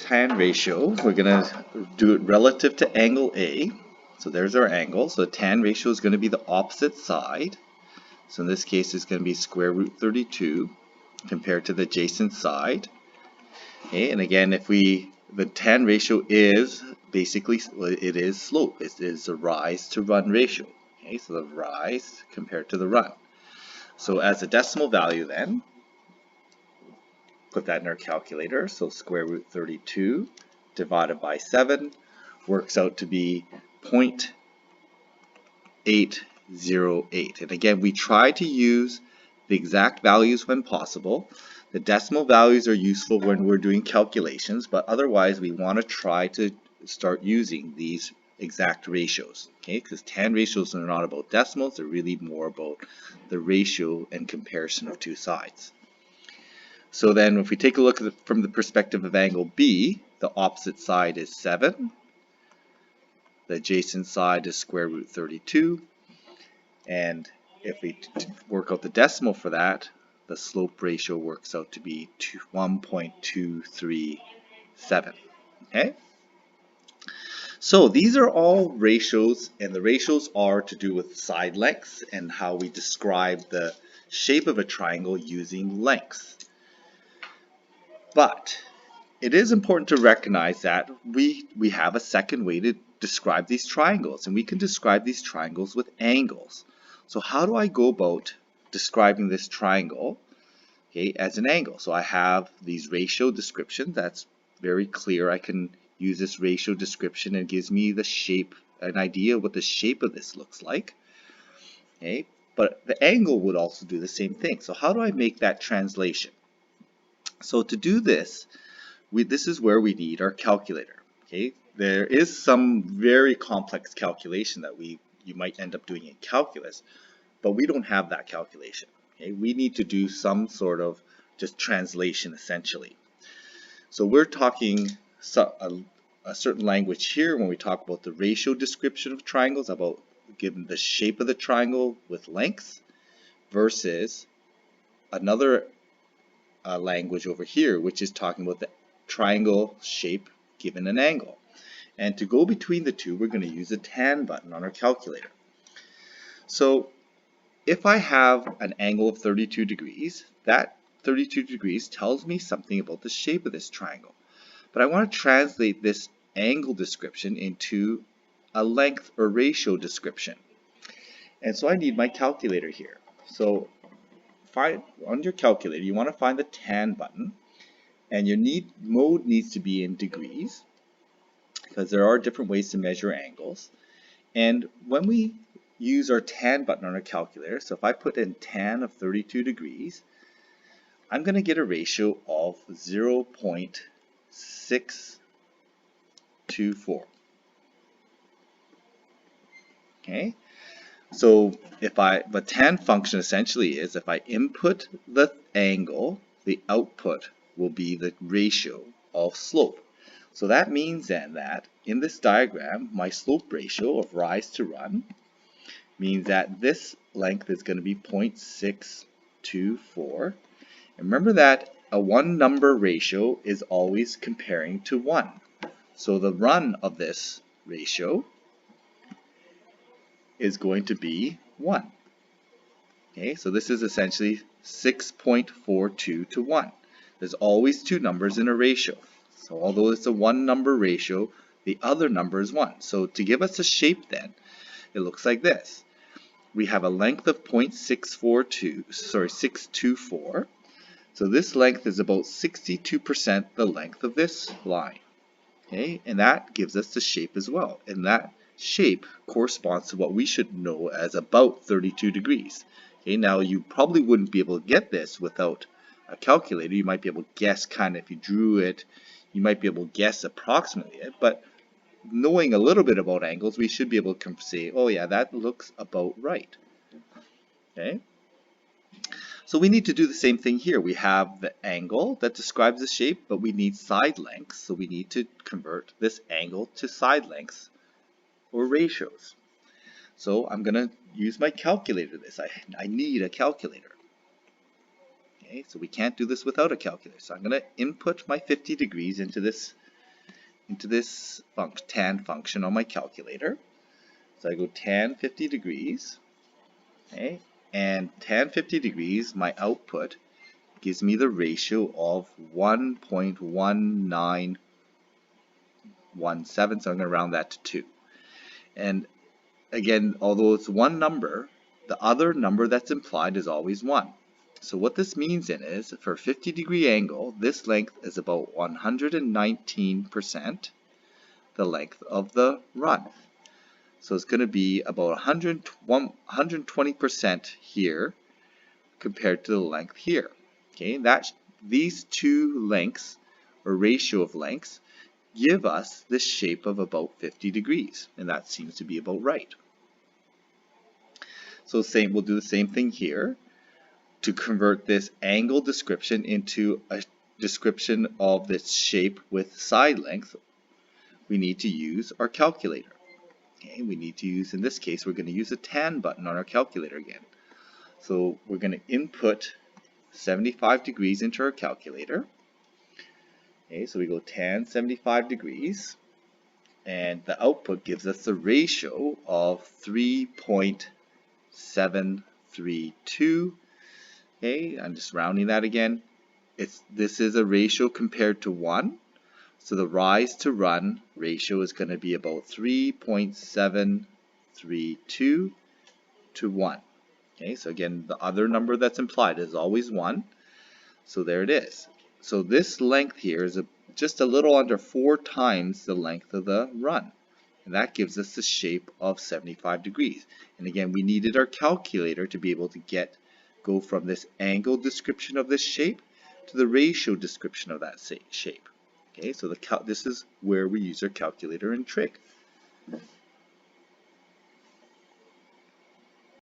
tan ratio, we're going to do it relative to angle A. So there's our angle. So tan ratio is going to be the opposite side. So in this case, it's going to be square root 32 compared to the adjacent side. Okay, and again, the tan ratio is basically, it is slope. It is the rise to run ratio. Okay, so the rise compared to the run. So as a decimal value then, put that in our calculator. So square root 32 divided by 7 works out to be 0.808. And again, we try to use the exact values when possible. The decimal values are useful when we're doing calculations, but otherwise we want to try to start using these exact ratios, okay? Because tan ratios are not about decimals, they're really more about the ratio and comparison of two sides. So then if we take a look at from the perspective of angle B, the opposite side is 7. The adjacent side is square root 32. And if we work out the decimal for that, the slope ratio works out to be 1.237. Okay? So these are all ratios, and the ratios are to do with side lengths and how we describe the shape of a triangle using lengths. But it is important to recognize that we have a second way to describe these triangles, and we can describe these triangles with angles. So how do I go about describing this triangle, okay, as an angle? So I have these ratio descriptions. That's very clear. I can use this ratio description and it gives me the shape, an idea of what the shape of this looks like. Okay, but the angle would also do the same thing. So how do I make that translation? So to do this, this is where we need our calculator. Okay, there is some very complex calculation that you might end up doing in calculus, but we don't have that calculation. Okay, we need to do some sort of just translation essentially. So we're talking a certain language here when we talk about the ratio description of triangles, about given the shape of the triangle with lengths, versus another language over here, which is talking about the triangle shape given an angle. And to go between the two, we're going to use a tan button on our calculator. So if I have an angle of 32 degrees, that 32 degrees tells me something about the shape of this triangle. But I want to translate this angle description into a length or ratio description. And so I need my calculator here. So on your calculator, you want to find the tan button, and your mode needs to be in degrees, because there are different ways to measure angles. And when we use our tan button on our calculator, so if I put in tan of 32 degrees, I'm going to get a ratio of 0.624. Okay, so the tan function essentially is if I input the angle, the output will be the ratio of slope. So that means then that in this diagram, my slope ratio of rise to run means that this length is going to be 0.624. And remember that a one number ratio is always comparing to 1. So the run of this ratio is going to be 1. Okay, so this is essentially 6.42 to 1. There's always two numbers in a ratio. So although it's a one number ratio, the other number is 1. So to give us a shape then, it looks like this. We have a length of 624. So this length is about 62% the length of this line. Okay, and that gives us the shape as well. And that shape corresponds to what we should know as about 32 degrees. Okay, now you probably wouldn't be able to get this without a calculator. You might be able to guess kind of if you drew it, you might be able to guess approximately it, but knowing a little bit about angles, we should be able to say, oh yeah, that looks about right. Okay, so we need to do the same thing here. We have the angle that describes the shape, but we need side lengths, so we need to convert this angle to side lengths or ratios. So I'm going to use my calculator this. I need a calculator. Okay, so we can't do this without a calculator. So I'm going to input my 50 degrees into this into this tan function on my calculator. So I go tan 50 degrees, okay, and tan 50 degrees, my output gives me the ratio of 1.1917, so I'm going to round that to 2. And again, although it's one number, the other number that's implied is always 1. So what this means then is, for a 50-degree angle, this length is about 119% the length of the run. So it's going to be about 120% here compared to the length here. Okay, these two lengths, or ratio of lengths, give us this shape of about 50 degrees, and that seems to be about right. So we'll do the same thing here. To convert this angle description into a description of this shape with side length, we need to use our calculator. Okay, we need to use, in this case, we're going to use a tan button on our calculator again. So we're going to input 75 degrees into our calculator. Okay, so we go tan 75 degrees, and the output gives us the ratio of 3.732. Okay, I'm just rounding that again. This is a ratio compared to 1. So the rise to run ratio is going to be about 3.732 to 1. Okay, so again, the other number that's implied is always 1. So there it is. So this length here is just a little under 4 times the length of the run. And that gives us the shape of 75 degrees. And again, we needed our calculator to be able to go from this angle description of this shape to the ratio description of that shape. Okay, so this is where we use our calculator and trig.